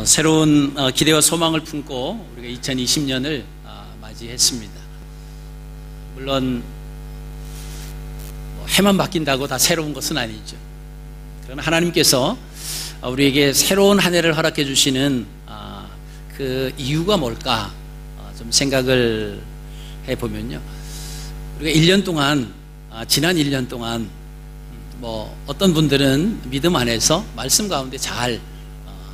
새로운 기대와 소망을 품고 우리가 2020년을 맞이했습니다. 물론 해만 바뀐다고 다 새로운 것은 아니죠. 그러나 하나님께서 우리에게 새로운 한 해를 허락해 주시는 그 이유가 뭘까 좀 생각을 해보면요, 우리가 1년 동안 지난 1년 동안 어떤 분들은 믿음 안에서 말씀 가운데 잘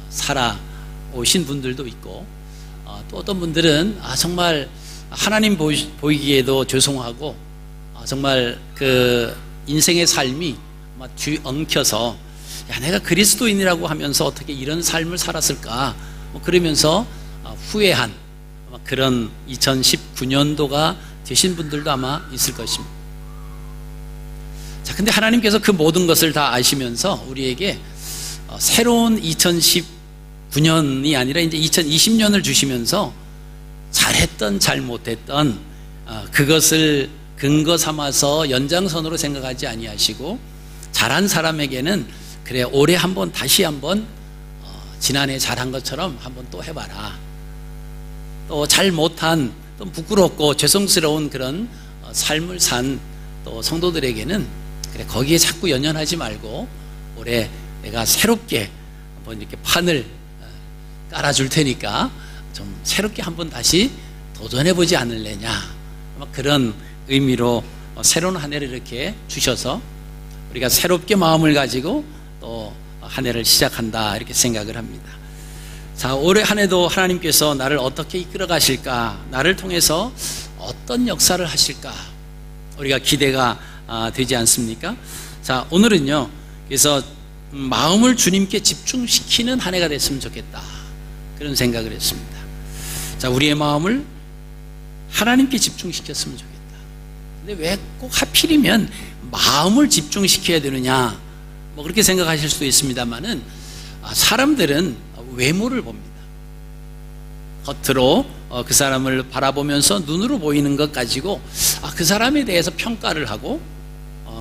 살아오신 분들도 있고, 또 어떤 분들은 정말 하나님 보이기에도 죄송하고 정말 그 인생의 삶이 뒤엉켜서 내가 그리스도인이라고 하면서 어떻게 이런 삶을 살았을까 그러면서 후회한 그런 2019년도가 되신 분들도 아마 있을 것입니다. 자, 근데 하나님께서 그 모든 것을 다 아시면서 우리에게 새로운 2019년이 아니라 이제 2020년을 주시면서 잘했던 잘못했던 그것을 근거 삼아서 연장선으로 생각하지 아니하시고, 잘한 사람에게는 그래 올해 한번 다시 한번 지난해 잘한 것처럼 한번 또 해봐라, 또 잘못한 또 부끄럽고 죄송스러운 그런 삶을 산 또 성도들에게는 그래 거기에 자꾸 연연하지 말고 올해 내가 새롭게 한번 이렇게 판을 깔아줄 테니까 좀 새롭게 한번 다시 도전해보지 않을래냐, 그런 의미로 새로운 한 해를 이렇게 주셔서 우리가 새롭게 마음을 가지고 또 한 해를 시작한다, 이렇게 생각을 합니다. 자, 올해 한 해도 하나님께서 나를 어떻게 이끌어 가실까, 나를 통해서 어떤 역사를 하실까, 우리가 기대가 되지 않습니까? 자, 오늘은요, 그래서 마음을 주님께 집중시키는 한 해가 됐으면 좋겠다, 그런 생각을 했습니다. 자, 우리의 마음을 하나님께 집중시켰으면 좋겠다. 근데 왜 꼭 하필이면 마음을 집중시켜야 되느냐, 그렇게 생각하실 수도 있습니다만은, 사람들은 외모를 봅니다. 겉으로 그 사람을 바라보면서 눈으로 보이는 것 가지고 그 사람에 대해서 평가를 하고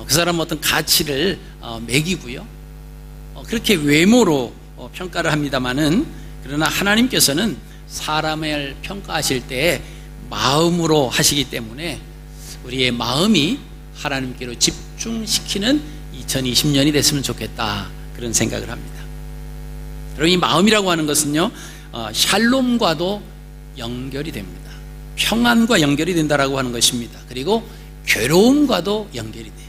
그 사람 어떤 가치를 매기고요, 그렇게 외모로 평가를 합니다만은, 그러나 하나님께서는 사람을 평가하실 때 마음으로 하시기 때문에 우리의 마음이 하나님께로 집중시키는 2020년이 됐으면 좋겠다, 그런 생각을 합니다. 그럼 이 마음이라고 하는 것은요, 샬롬과도 연결이 됩니다. 평안과 연결이 된다라고 하는 것입니다. 그리고 괴로움과도 연결이 돼요.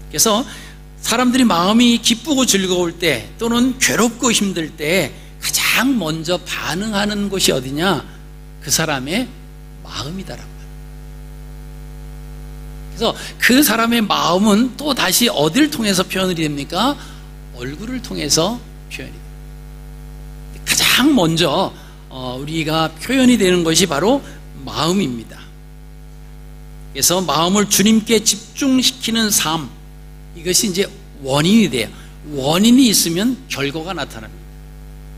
그래서 사람들이 마음이 기쁘고 즐거울 때 또는 괴롭고 힘들 때 가장 먼저 반응하는 곳이 어디냐? 그 사람의 마음이다라고. 그래서 그 사람의 마음은 또 다시 어디를 통해서 표현이 됩니까? 얼굴을 통해서 표현이 됩니다. 가장 먼저 우리가 표현이 되는 것이 바로 마음입니다. 그래서 마음을 주님께 집중시키는 삶, 이것이 이제 원인이 돼요. 원인이 있으면 결과가 나타납니다.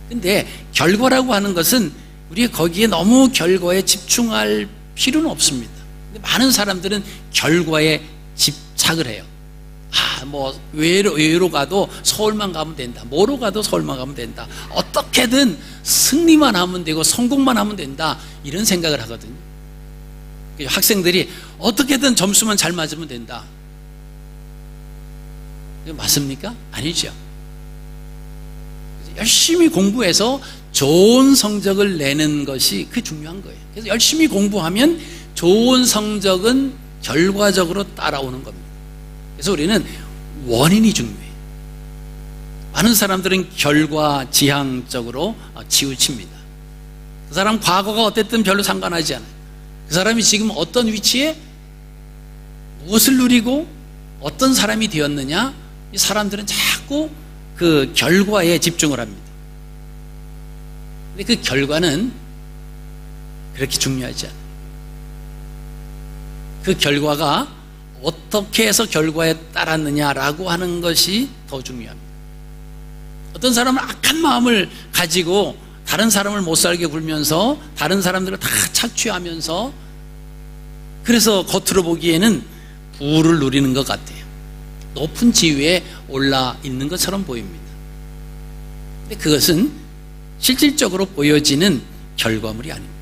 근데 결과라고 하는 것은 우리가 거기에 너무 결과에 집중할 필요는 없습니다. 근데 많은 사람들은 결과에 집착을 해요. 외로 가도 서울만 가면 된다, 뭐로 가도 서울만 가면 된다, 어떻게든 승리만 하면 되고 성공만 하면 된다, 이런 생각을 하거든요. 학생들이 어떻게든 점수만 잘 맞으면 된다. 맞습니까? 아니죠. 열심히 공부해서 좋은 성적을 내는 것이 그 중요한 거예요. 그래서 열심히 공부하면 좋은 성적은 결과적으로 따라오는 겁니다. 그래서 우리는 원인이 중요해요. 많은 사람들은 결과 지향적으로 치우칩니다. 그 사람 과거가 어땠든 별로 상관하지 않아요. 그 사람이 지금 어떤 위치에 무엇을 누리고 어떤 사람이 되었느냐, 이 사람들은 자꾸 그 결과에 집중을 합니다. 근데 그 결과는 그렇게 중요하지 않아요. 그 결과가 어떻게 해서 결과에 따랐느냐라고 하는 것이 더 중요합니다. 어떤 사람은 악한 마음을 가지고 다른 사람을 못 살게 굴면서 다른 사람들을 다 착취하면서, 그래서 겉으로 보기에는 부를 누리는 것 같아요. 높은 지위에 올라 있는 것처럼 보입니다. 근데 그것은 실질적으로 보여지는 결과물이 아닙니다.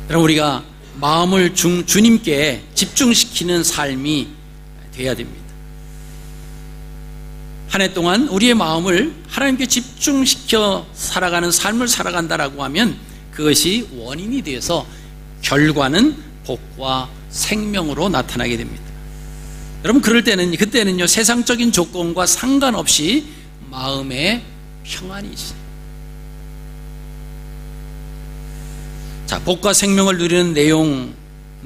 여러분, 우리가 마음을 주님께 집중시키는 삶이 되어야 됩니다. 한 해 동안 우리의 마음을 하나님께 집중시켜 살아가는 삶을 살아간다라고 하면 그것이 원인이 되어서 결과는 복과 생명으로 나타나게 됩니다. 여러분, 그때는요, 세상적인 조건과 상관없이 마음에 평안이 있어요. 자, 복과 생명을 누리는 내용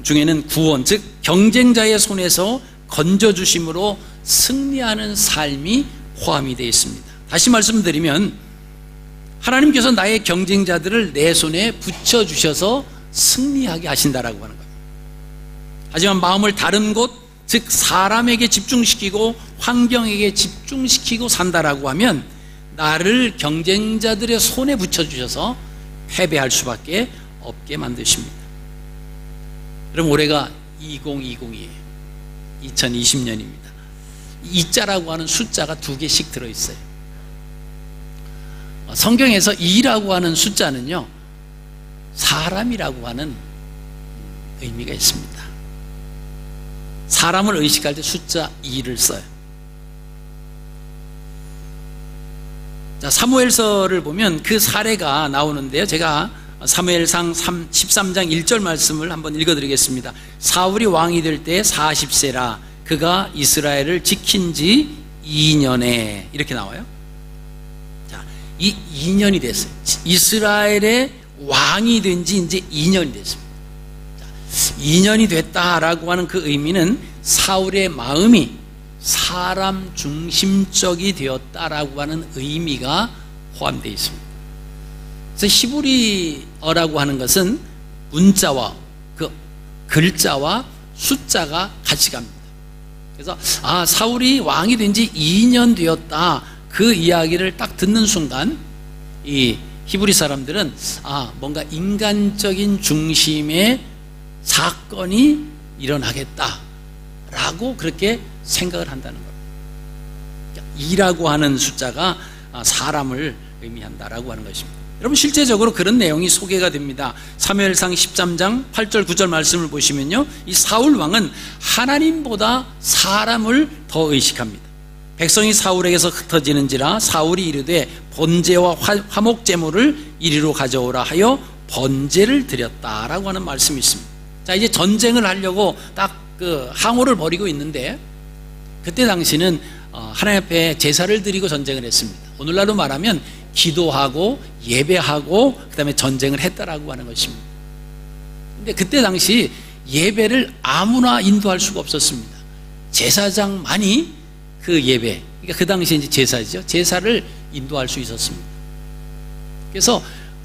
중에는 구원, 즉 경쟁자의 손에서 건져주심으로 승리하는 삶이 포함이 되어 있습니다. 다시 말씀드리면 하나님께서 나의 경쟁자들을 내 손에 붙여주셔서 승리하게 하신다라고 하는 거예요. 하지만 마음을 다른 곳, 즉 사람에게 집중시키고 환경에게 집중시키고 산다라고 하면 나를 경쟁자들의 손에 붙여주셔서 패배할 수밖에 없게 만드십니다. 여러분, 올해가 2020이에요. 2020년입니다. 이자라고 하는 숫자가 2개씩 들어있어요. 성경에서 2라고 하는 숫자는요, 사람이라고 하는 의미가 있습니다. 사람을 의식할 때 숫자 2를 써요. 자, 사무엘서를 보면 그 사례가 나오는데요, 제가 사무엘상 13장 1절 말씀을 한번 읽어드리겠습니다. 사울이 왕이 될 때 40세라 그가 이스라엘을 지킨 지 2년에 이렇게 나와요. 자, 이 2년이 됐어요. 이스라엘의 왕이 된 지 이제 2년이 됐습니다. 자, 2년이 됐다라고 하는 그 의미는 사울의 마음이 사람 중심적이 되었다라고 하는 의미가 포함되어 있습니다. 그래서 히브리어라고 하는 것은 문자와 그 글자와 숫자가 같이 갑니다. 그래서 사울이 왕이 된 지 2년 되었다, 그 이야기를 딱 듣는 순간 이 히브리 사람들은 뭔가 인간적인 중심의 사건이 일어나겠다라고 그렇게 생각을 한다는 겁니다. 2라고 하는 숫자가 사람을 의미한다라고 하는 것입니다. 여러분, 실제적으로 그런 내용이 소개가 됩니다. 사무엘상 13장 8절 9절 말씀을 보시면요, 이 사울 왕은 하나님보다 사람을 더 의식합니다. 백성이 사울에게서 흩어지는지라 사울이 이르되 번제와 화목 제물을 이리로 가져오라 하여 번제를 드렸다라고 하는 말씀이 있습니다. 자, 이제 전쟁을 하려고 딱 그 항우를 벌이고 있는데 그때 당시는 하나님 앞에 제사를 드리고 전쟁을 했습니다. 오늘날로 말하면 기도하고 예배하고 그 다음에 전쟁을 했다라고 하는 것입니다. 근데 그때 당시 예배를 아무나 인도할 수가 없었습니다. 제사장만이 그 예배, 그러니까 그 당시 이제 제사죠. 제사를 인도할 수 있었습니다. 그래서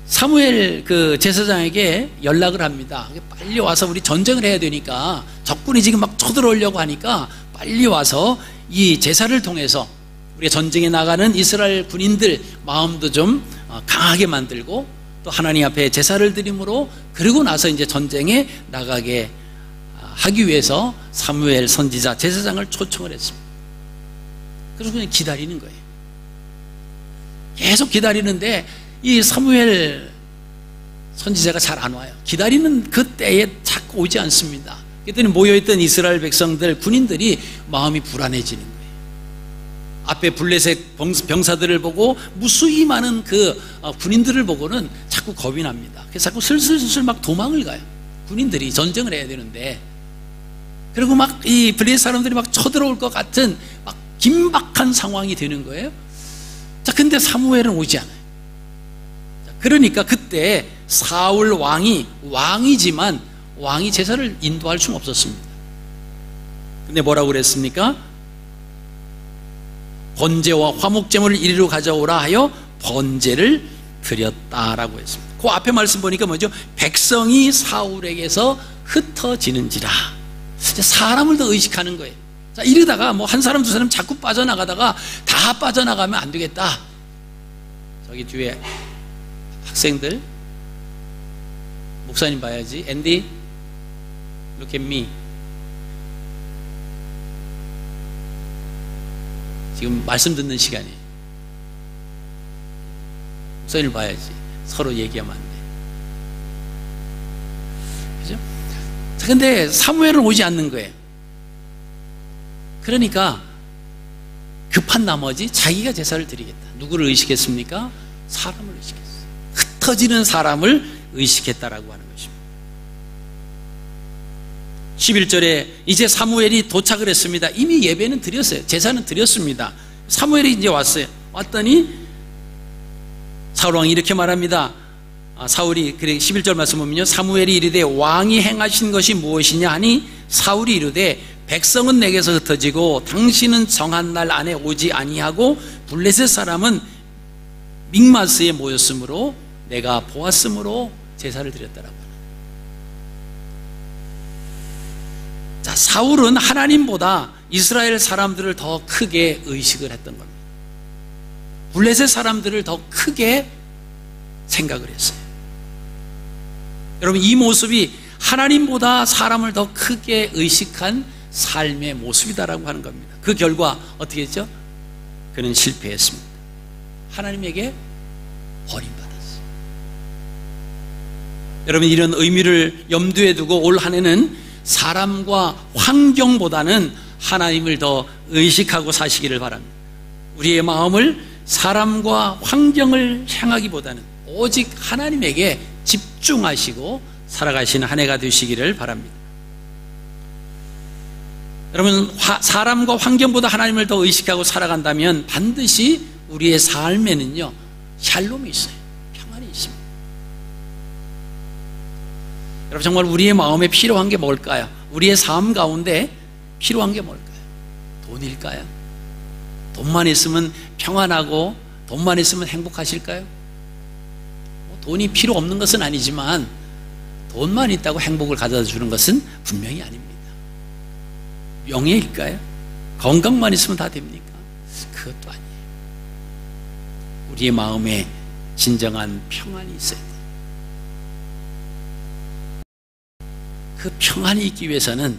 사무엘 그 제사장에게 연락을 합니다. 빨리 와서 우리 전쟁을 해야 되니까 적군이 지금 막 쳐들어오려고 하니까 빨리 와서 이 제사를 통해서 우리가 전쟁에 나가는 이스라엘 군인들 마음도 좀 강하게 만들고 또 하나님 앞에 제사를 드림으로 그리고 나서 이제 전쟁에 나가게 하기 위해서 사무엘 선지자 제사장을 초청을 했습니다. 그래서 그냥 기다리는 거예요. 계속 기다리는데 이 사무엘 선지자가 잘 안 와요. 기다리는 그 때에 자꾸 오지 않습니다. 그랬더니 모여있던 이스라엘 백성들, 군인들이 마음이 불안해지는 거예요. 앞에 블레셋 병사들을 보고 무수히 많은 그 군인들을 보고는 자꾸 겁이 납니다. 그래서 자꾸 슬슬슬 막 도망을 가요. 군인들이 전쟁을 해야 되는데. 그리고 막 이 블레셋 사람들이 막 쳐들어올 것 같은 막 긴박한 상황이 되는 거예요. 자, 근데 사무엘은 오지 않아요. 그러니까 그때 사울 왕이지만 왕이 제사를 인도할 수는 없었습니다. 근데 뭐라고 그랬습니까? 번제와 화목제물을 이리로 가져오라 하여 번제를 드렸다라고 했습니다. 그 앞에 말씀 보니까 뭐죠? 백성이 사울에게서 흩어지는지라. 사람을 더 의식하는 거예요. 자, 이러다가 뭐 한 사람 두 사람 자꾸 빠져나가다가 다 빠져나가면 안 되겠다. 저기 뒤에 학생들, 목사님 봐야지. 앤디, look at me. 지금 말씀 듣는 시간이에요. 목사님을 봐야지. 서로 얘기하면 안 돼. 그죠? 자, 근데 사무엘은 오지 않는 거예요. 그러니까 급한 나머지 자기가 제사를 드리겠다. 누구를 의식했습니까? 사람을 의식했어요. 흩어지는 사람을 의식했다라고 하는 것입니다. 11절에 이제 사무엘이 도착을 했습니다. 이미 예배는 드렸어요. 제사는 드렸습니다. 사무엘이 이제 왔어요. 왔더니 사울왕이 이렇게 말합니다. 사울이 11절 말씀 보면요, 사무엘이 이르되 왕이 행하신 것이 무엇이냐 하니 사울이 이르되 백성은 내게서 흩어지고 당신은 정한 날 안에 오지 아니하고 블레셋 사람은 믹마스에 모였으므로 내가 보았으므로 제사를 드렸다라고 합니다. 자, 사울은 하나님보다 이스라엘 사람들을 더 크게 의식을 했던 겁니다. 블레셋 사람들을 더 크게 생각을 했어요. 여러분, 이 모습이 하나님보다 사람을 더 크게 의식한 삶의 모습이다라고 하는 겁니다. 그 결과 어떻게 했죠? 그는 실패했습니다. 하나님에게 버림받았어요. 여러분, 이런 의미를 염두에 두고 올 한 해는 사람과 환경보다는 하나님을 더 의식하고 사시기를 바랍니다. 우리의 마음을 사람과 환경을 향하기보다는 오직 하나님에게 집중하시고 살아가시는 한 해가 되시기를 바랍니다. 여러분, 사람과 환경보다 하나님을 더 의식하고 살아간다면 반드시 우리의 삶에는요, 샬롬이 있어요. 평안이 있습니다. 여러분, 정말 우리의 마음에 필요한 게 뭘까요? 우리의 삶 가운데 필요한 게 뭘까요? 돈일까요? 돈만 있으면 평안하고 돈만 있으면 행복하실까요? 돈이 필요 없는 것은 아니지만 돈만 있다고 행복을 가져다 주는 것은 분명히 아닙니다. 명예일까요? 건강만 있으면 다 됩니까? 그것도 아니에요. 우리의 마음에 진정한 평안이 있어야 돼요. 그 평안이 있기 위해서는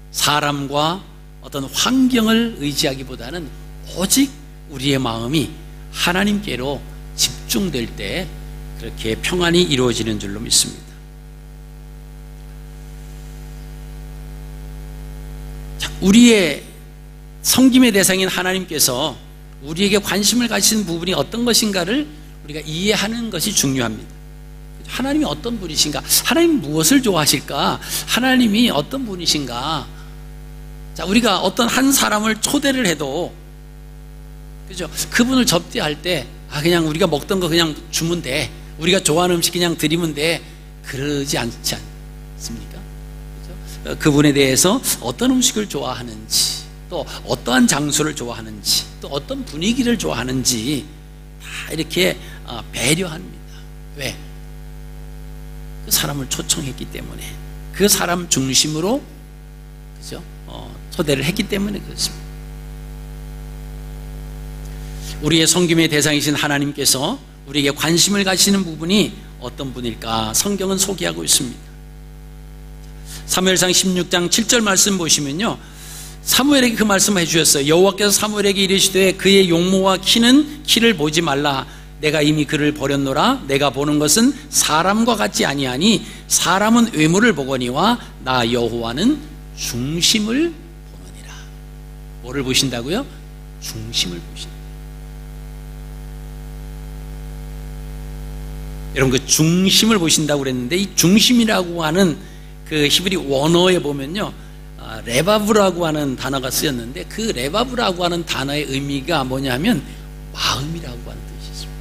사람과 어떤 환경을 의지하기보다는 오직 우리의 마음이 하나님께로 집중될 때 그렇게 평안이 이루어지는 줄로 믿습니다. 자, 우리의 섬김의 대상인 하나님께서 우리에게 관심을 가지신 부분이 어떤 것인가를 우리가 이해하는 것이 중요합니다. 하나님이 어떤 분이신가? 하나님 무엇을 좋아하실까? 하나님이 어떤 분이신가? 자, 우리가 어떤 한 사람을 초대를 해도, 그죠? 그분을 접대할 때, 그냥 우리가 먹던 거 그냥 주면 돼. 우리가 좋아하는 음식 그냥 드리면 돼. 그러지 않지 않습니까? 그죠? 그분에 대해서 어떤 음식을 좋아하는지, 또 어떠한 장소를 좋아하는지, 또 어떤 분위기를 좋아하는지 다 이렇게 배려합니다. 왜? 그 사람을 초청했기 때문에, 그 사람 중심으로, 그죠? 초대를 했기 때문에 그렇습니다. 우리의 섬김의 대상이신 하나님께서 우리에게 관심을 가지시는 부분이 어떤 분일까? 성경은 소개하고 있습니다. 사무엘상 16장 7절 말씀 보시면요, 사무엘에게 그 말씀을 해주셨어요. 여호와께서 사무엘에게 이르시되 그의 용모와 키를 보지 말라. 내가 이미 그를 버렸노라. 내가 보는 것은 사람과 같지 아니하니 사람은 외모를 보거니와 나 여호와는 중심을 보느니라. 뭐를 보신다고요? 중심을 보신다. 여러분, 그 중심을 보신다고 그랬는데, 이 중심이라고 하는 그 히브리 원어에 보면요, 레바브라고 하는 단어가 쓰였는데, 그 레바브라고 하는 단어의 의미가 뭐냐면 마음이라고 하는 뜻이 있습니다.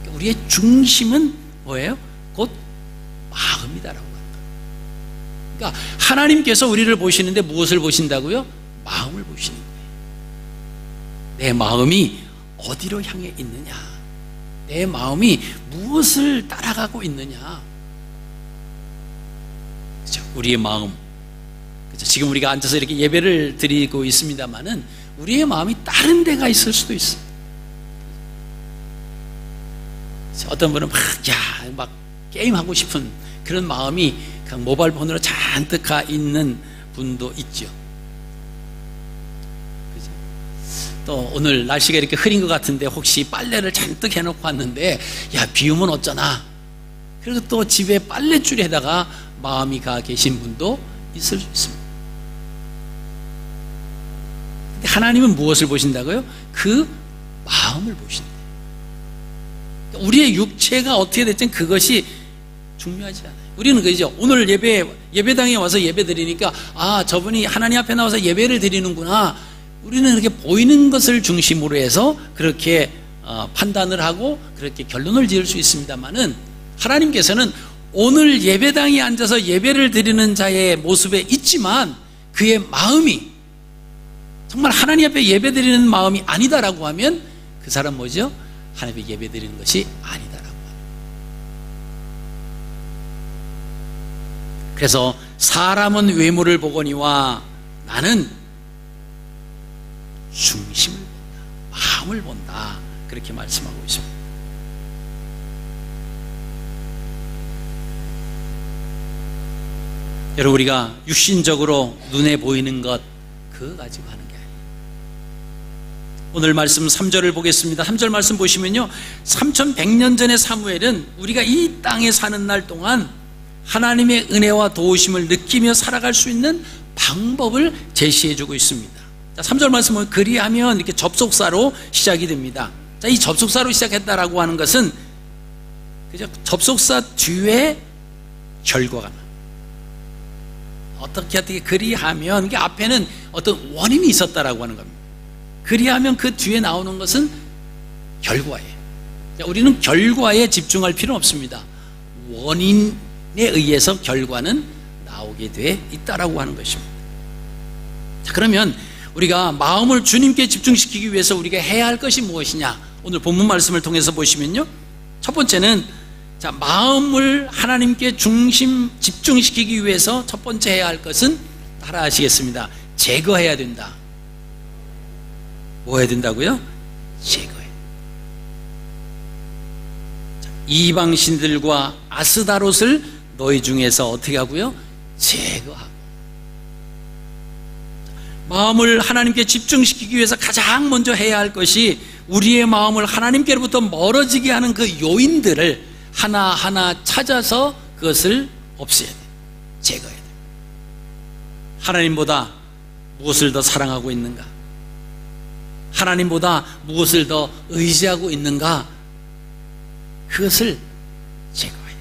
그러니까 우리의 중심은 뭐예요? 곧 마음이다라고 합니다. 그러니까 하나님께서 우리를 보시는데 무엇을 보신다고요? 마음을 보시는 거예요. 내 마음이 어디로 향해 있느냐, 내 마음이 무엇을 따라가고 있느냐. 그렇죠? 우리의 마음. 그렇죠? 지금 우리가 앉아서 이렇게 예배를 드리고 있습니다만은 우리의 마음이 다른 데가 있을 수도 있어요. 그렇죠? 어떤 분은 막 게임하고 싶은 그런 마음이 그냥 모바일 폰으로 잔뜩 가 있는 분도 있죠. 그렇죠? 또 오늘 날씨가 이렇게 흐린 것 같은데 혹시 빨래를 잔뜩 해놓고 왔는데 야, 비 오면 어쩌나. 그리고 또 집에 빨랫줄에다가 마음이 가 계신 분도 있을 수 있습니다. 근데 하나님은 무엇을 보신다고요? 그 마음을 보신대요. 우리의 육체가 어떻게 됐든 그것이 중요하지 않아요. 우리는 그죠. 오늘 예배당에 와서 예배 드리니까 아, 저분이 하나님 앞에 나와서 예배를 드리는구나. 우리는 그렇게 보이는 것을 중심으로 해서 그렇게 판단을 하고 그렇게 결론을 지을 수 있습니다만은 하나님께서는 오늘 예배당에 앉아서 예배를 드리는 자의 모습에 있지만 그의 마음이 정말 하나님 앞에 예배 드리는 마음이 아니다라고 하면 그 사람 뭐죠? 하나님 앞에 예배 드리는 것이 아니다라고 합니다. 그래서 사람은 외모를 보거니와 나는 중심을 본다, 마음을 본다, 그렇게 말씀하고 있습니다. 여러분, 우리가 육신적으로 눈에 보이는 것 그거 가지고 하는 게 아니에요. 오늘 말씀 3절을 보겠습니다. 3절 말씀 보시면요, 3100년 전의 사무엘은 우리가 이 땅에 사는 날 동안 하나님의 은혜와 도우심을 느끼며 살아갈 수 있는 방법을 제시해 주고 있습니다. 자, 3절 말씀은 그리하면 이렇게 접속사로 시작이 됩니다. 자, 이 접속사로 시작했다라고 하는 것은 그죠? 접속사 뒤에 결과가 나요. 어떻게 그리하면 이게 앞에는 어떤 원인이 있었다라고 하는 겁니다. 그리하면 그 뒤에 나오는 것은 결과예요. 자, 우리는 결과에 집중할 필요는 없습니다. 원인에 의해서 결과는 나오게 돼 있다라고 하는 것입니다. 자, 그러면 우리가 마음을 주님께 집중시키기 위해서 우리가 해야 할 것이 무엇이냐? 오늘 본문 말씀을 통해서 보시면요, 첫 번째는 자, 마음을 하나님께 집중시키기 위해서 첫 번째 해야 할 것은 따라 하시겠습니다. 제거해야 된다. 뭐 해야 된다고요? 제거해. 자, 이방신들과 아스다롯을 너희 중에서 어떻게 하고요? 제거하고. 마음을 하나님께 집중시키기 위해서 가장 먼저 해야 할 것이 우리의 마음을 하나님께로부터 멀어지게 하는 그 요인들을 하나하나 찾아서 그것을 없애야 돼요. 제거해야 돼요. 하나님보다 무엇을 더 사랑하고 있는가? 하나님보다 무엇을 더 의지하고 있는가? 그것을 제거해야 돼요.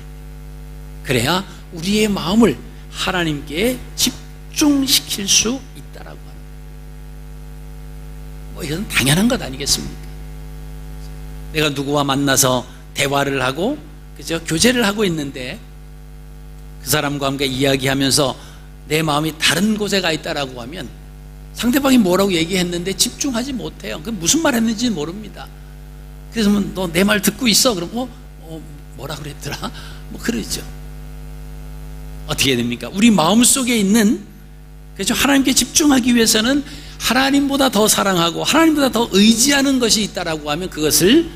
그래야 우리의 마음을 하나님께 집중시킬 수 있다라고 하는 거예요. 뭐 이건 당연한 것 아니겠습니까? 내가 누구와 만나서 대화를 하고 그죠? 교제를 하고 있는데 그 사람과 함께 이야기하면서 내 마음이 다른 곳에 가 있다라고 하면 상대방이 뭐라고 얘기했는데 집중하지 못해요. 그 무슨 말 했는지 모릅니다. 그래서 너 내 말 듣고 있어? 그럼 뭐라 그랬더라? 뭐 그러죠. 어떻게 됩니까? 우리 마음속에 있는, 그렇죠? 하나님께 집중하기 위해서는 하나님보다 더 사랑하고 하나님보다 더 의지하는 것이 있다라고 하면 그것을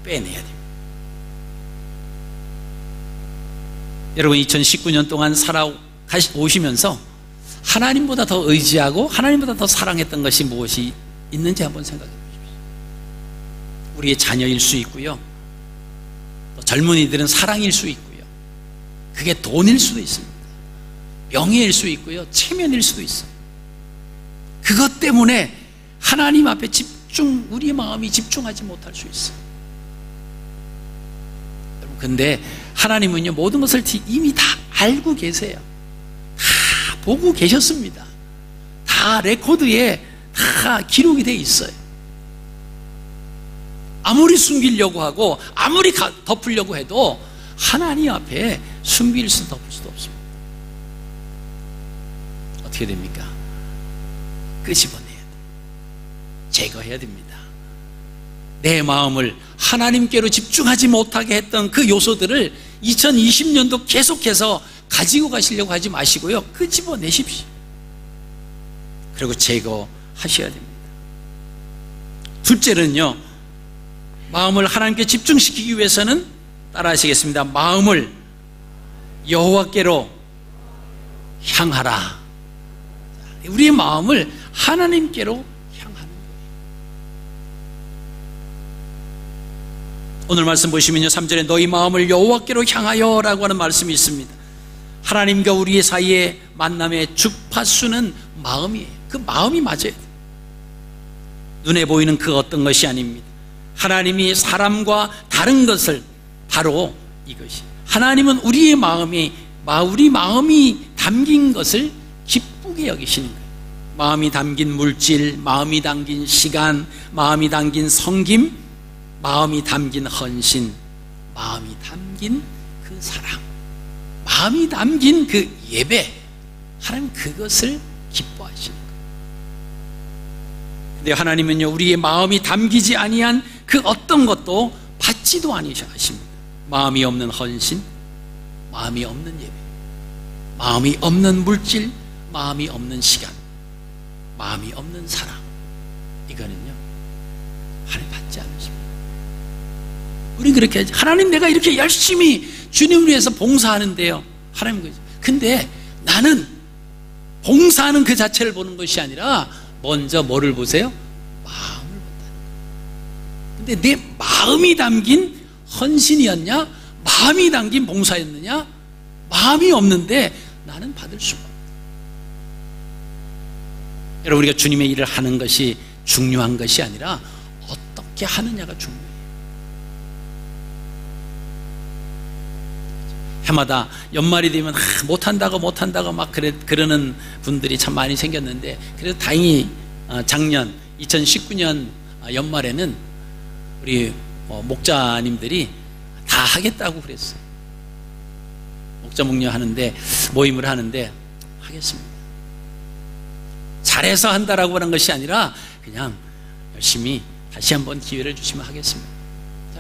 빼내야 됩니다. 여러분, 2019년 동안 살아오시면서 하나님보다 더 의지하고 하나님보다 더 사랑했던 것이 무엇이 있는지 한번 생각해 보십시오. 우리의 자녀일 수 있고요, 또 젊은이들은 사랑일 수 있고요, 그게 돈일 수도 있습니다. 명예일 수 있고요, 체면일 수도 있어요. 그것 때문에 하나님 앞에 우리의 마음이 집중하지 못할 수 있어요. 근데 하나님은요, 모든 것을 이미 다 알고 계세요. 다 보고 계셨습니다. 다 레코드에 다 기록이 돼 있어요. 아무리 숨기려고 하고 아무리 덮으려고 해도 하나님 앞에 숨길 수 덮을 수도 없습니다. 어떻게 됩니까? 끄집어내야 돼요. 제거해야 됩니다. 내 마음을 하나님께로 집중하지 못하게 했던 그 요소들을 2020년도 계속해서 가지고 가시려고 하지 마시고요, 끄집어내십시오. 그리고 제거하셔야 됩니다. 둘째는요, 마음을 하나님께 집중시키기 위해서는 따라 하시겠습니다. 마음을 여호와께로 향하라. 우리의 마음을 하나님께로 향하는 거예요. 오늘 말씀 보시면요, 3절에 너희 마음을 여호와께로 향하여 라고 하는 말씀이 있습니다. 하나님과 우리의 사이의 만남의 주파수는 마음이에요. 그 마음이 맞아야 돼요. 눈에 보이는 그 어떤 것이 아닙니다. 하나님이 사람과 다른 것을 바로 이것이, 하나님은 우리 마음이 담긴 것을 기쁘게 여기시는 거예요. 마음이 담긴 물질, 마음이 담긴 시간, 마음이 담긴 섬김, 마음이 담긴 헌신, 마음이 담긴 그 사랑, 마음이 담긴 그 예배, 하나님 그것을 기뻐하시는 거예요. 근데 하나님은요, 우리의 마음이 담기지 아니한 그 어떤 것도 받지도 아니하십니다. 마음이 없는 헌신, 마음이 없는 예배, 마음이 없는 물질, 마음이 없는 시간, 마음이 없는 사랑, 이거는요 하나님 받지 않으십니다. 우리 그렇게 하지. 하나님, 내가 이렇게 열심히 주님을 위해서 봉사하는데요, 하나님 그죠. 근데 나는 봉사하는 그 자체를 보는 것이 아니라 먼저 뭐를 보세요? 마음을 본다는 거예요. 근데 내 마음이 담긴 헌신이었냐? 마음이 담긴 봉사였느냐? 마음이 없는데 나는 받을 수가 없다. 여러분, 우리가 주님의 일을 하는 것이 중요한 것이 아니라 어떻게 하느냐가 중요해요. 해마다 연말이 되면 못한다고 막 그러는 분들이 참 많이 생겼는데, 그래도 다행히 작년 2019년 연말에는 우리 목자님들이 다 하겠다고 그랬어요. 목자 목녀 하는데, 모임을 하는데 하겠습니다. 잘해서 한다라고 하는 것이 아니라 그냥 열심히 다시 한번 기회를 주시면 하겠습니다.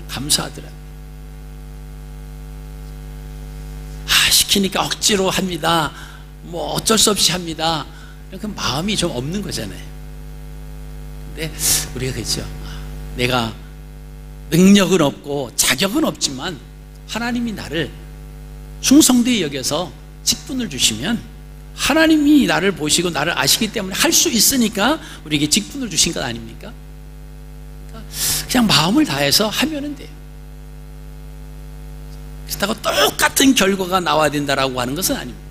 감사하더라고요. 시키니까 억지로 합니다. 뭐 어쩔 수 없이 합니다. 그 마음이 좀 없는 거잖아요. 근데 우리가 그렇죠. 내가 능력은 없고 자격은 없지만 하나님이 나를 충성되이 여겨서 직분을 주시면, 하나님이 나를 보시고 나를 아시기 때문에 할 수 있으니까 우리에게 직분을 주신 것 아닙니까? 그냥 마음을 다해서 하면은 돼요. 그렇다고 똑같은 결과가 나와야 된다라고 하는 것은 아닙니다.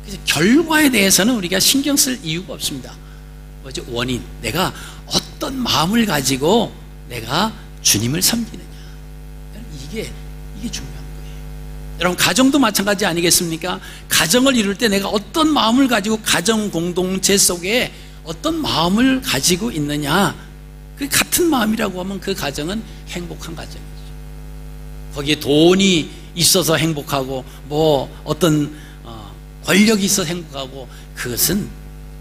그래서 결과에 대해서는 우리가 신경 쓸 이유가 없습니다. 뭐죠? 원인, 내가 어떤 마음을 가지고 내가 주님을 섬기느냐, 이게 중요한 거예요. 여러분, 가정도 마찬가지 아니겠습니까? 가정을 이룰 때 내가 어떤 마음을 가지고 가정 공동체 속에 어떤 마음을 가지고 있느냐, 그 같은 마음이라고 하면 그 가정은 행복한 가정이죠. 거기에 돈이 있어서 행복하고 뭐 어떤 권력이 있어서 행복하고, 그것은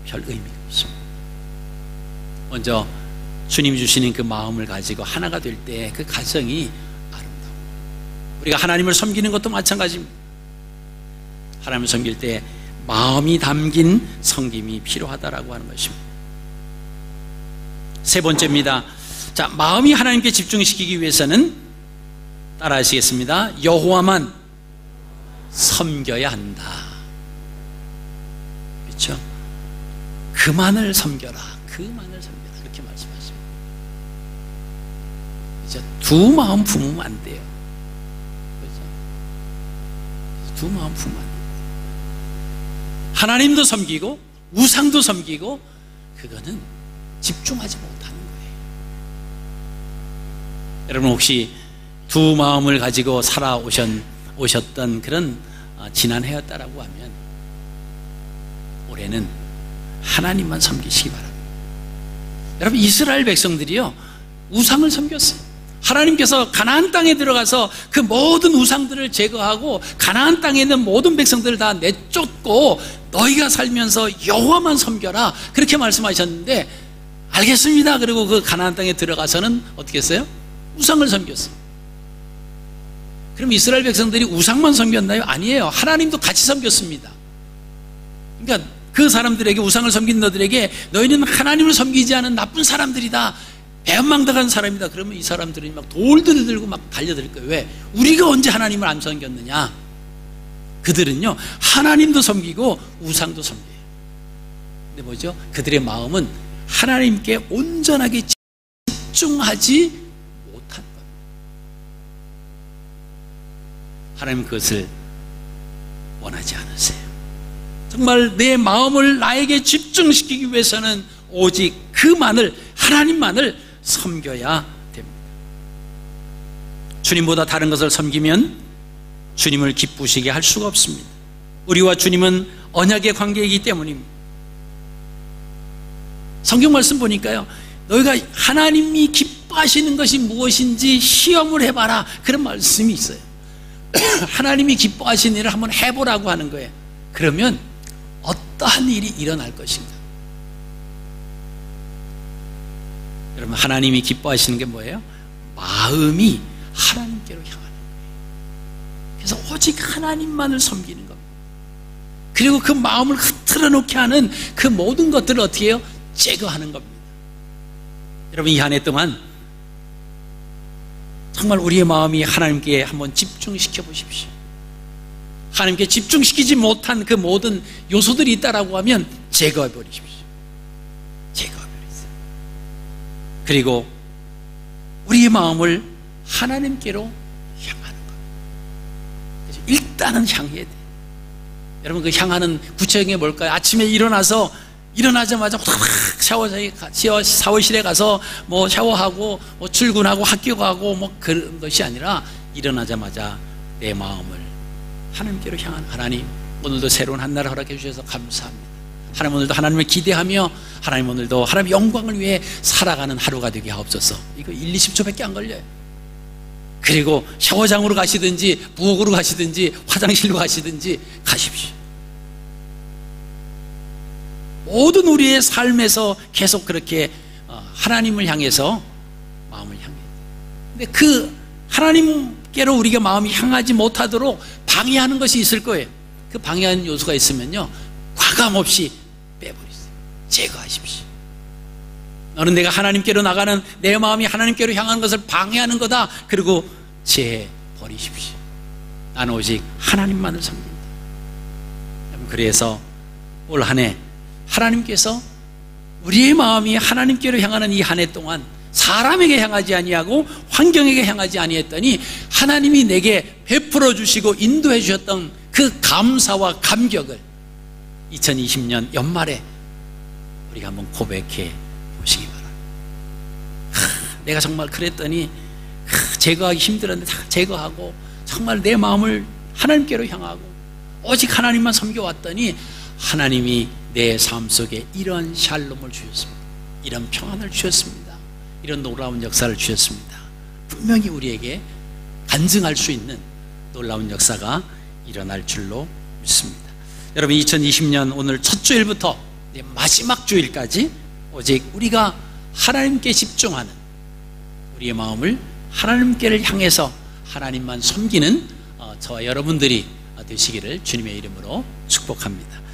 별 의미가 없습니다. 먼저 주님이 주시는 그 마음을 가지고 하나가 될 때 그 가정이 아름다워. 우리가 하나님을 섬기는 것도 마찬가지입니다. 하나님을 섬길 때 마음이 담긴 섬김이 필요하다라고 하는 것입니다. 세 번째입니다. 자, 마음이 하나님께 집중시키기 위해서는, 따라 하시겠습니다. 여호와만 섬겨야 한다. 그렇죠? 그만을 섬겨라. 그만을 섬겨라. 그렇게 말씀하십니다. 그렇죠? 두 마음 품으면 안 돼요. 그렇죠? 두 마음 품으면 안 돼요. 하나님도 섬기고 우상도 섬기고, 그거는 집중하지 못하는 거예요. 여러분, 혹시 두 마음을 가지고 살아오셨던 그런 지난 해였다라고 하면, 올해는 하나님만 섬기시기 바랍니다. 여러분, 이스라엘 백성들이요, 우상을 섬겼어요. 하나님께서 가나안 땅에 들어가서 그 모든 우상들을 제거하고 가나안 땅에 있는 모든 백성들을 다 내쫓고 너희가 살면서 여호와만 섬겨라, 그렇게 말씀하셨는데, 알겠습니다. 그리고 그 가나안 땅에 들어가서는 어떻게 했어요? 우상을 섬겼어요. 그럼 이스라엘 백성들이 우상만 섬겼나요? 아니에요. 하나님도 같이 섬겼습니다. 그러니까 그 사람들에게, 우상을 섬긴 너들에게, 너희는 하나님을 섬기지 않은 나쁜 사람들이다, 배은망덕한 사람이다, 그러면 이 사람들이 막 돌들을 들고 막 달려들 거예요. 왜? 우리가 언제 하나님을 안 섬겼느냐? 그들은요, 하나님도 섬기고 우상도 섬겨요. 근데 뭐죠? 그들의 마음은 하나님께 온전하게 집중하지 못한 겁니다. 하나님 그것을 원하지 않으세요. 정말 내 마음을 나에게 집중시키기 위해서는 오직 그만을, 하나님만을 섬겨야 됩니다. 주님보다 다른 것을 섬기면 주님을 기쁘시게 할 수가 없습니다. 우리와 주님은 언약의 관계이기 때문입니다. 성경 말씀 보니까요, 너희가 하나님이 기뻐하시는 것이 무엇인지 시험을 해봐라, 그런 말씀이 있어요. 하나님이 기뻐하시는 일을 한번 해보라고 하는 거예요. 그러면 어떠한 일이 일어날 것인가? 여러분, 하나님이 기뻐하시는 게 뭐예요? 마음이 하나님께로 향하는 거예요. 그래서 오직 하나님만을 섬기는 겁니다. 그리고 그 마음을 흐트러 놓게 하는 그 모든 것들을 어떻게 해요? 제거하는 겁니다. 여러분, 이 한 해 동안 정말 우리의 마음이 하나님께 한번 집중시켜 보십시오. 하나님께 집중시키지 못한 그 모든 요소들이 있다라고 하면 제거해 버리십시오. 제거해 버리세요. 그리고 우리의 마음을 하나님께로 향하는 것. 일단은 향해야 돼요. 여러분, 그 향하는 구체적인 게 뭘까요? 아침에 일어나자마자 샤워실에 가서 뭐 샤워하고 뭐 출근하고 학교 가고 뭐 그런 것이 아니라, 일어나자마자 내 마음을 하나님께로 향한, 하나님 오늘도 새로운 한 날을 허락해 주셔서 감사합니다. 하나님 오늘도 하나님을 기대하며, 하나님 오늘도 하나님의 영광을 위해 살아가는 하루가 되게 하옵소서. 이거 1-20초밖에 안 걸려요. 그리고 샤워장으로 가시든지 부엌으로 가시든지 화장실로 가시든지 가십시오. 모든 우리의 삶에서 계속 그렇게 하나님을 향해서 마음을 향해야 돼요. 근데 그 하나님께로 우리가 마음이 향하지 못하도록 방해하는 것이 있을 거예요. 그 방해하는 요소가 있으면요, 과감없이 빼버리세요. 제거하십시오. 너는 내가 하나님께로 나가는, 내 마음이 하나님께로 향하는 것을 방해하는 거다. 그리고 제버리십시오. 나는 오직 하나님만을 섬긴다. 그래서 올 한 해 하나님께서 우리의 마음이 하나님께로 향하는 이 한 해 동안 사람에게 향하지 아니하고 환경에게 향하지 아니했더니, 하나님이 내게 베풀어 주시고 인도해 주셨던 그 감사와 감격을 2020년 연말에 우리가 한번 고백해 보시기 바랍니다. 내가 정말 그랬더니 제거하기 힘들었는데 다 제거하고, 정말 내 마음을 하나님께로 향하고 오직 하나님만 섬겨왔더니 하나님이 내 삶 속에 이런 샬롬을 주셨습니다. 이런 평안을 주셨습니다. 이런 놀라운 역사를 주셨습니다. 분명히 우리에게 간증할 수 있는 놀라운 역사가 일어날 줄로 믿습니다. 여러분, 2020년 오늘 첫 주일부터 마지막 주일까지 오직 우리가 하나님께 집중하는, 우리의 마음을 하나님께를 향해서 하나님만 섬기는 저와 여러분들이 되시기를 주님의 이름으로 축복합니다.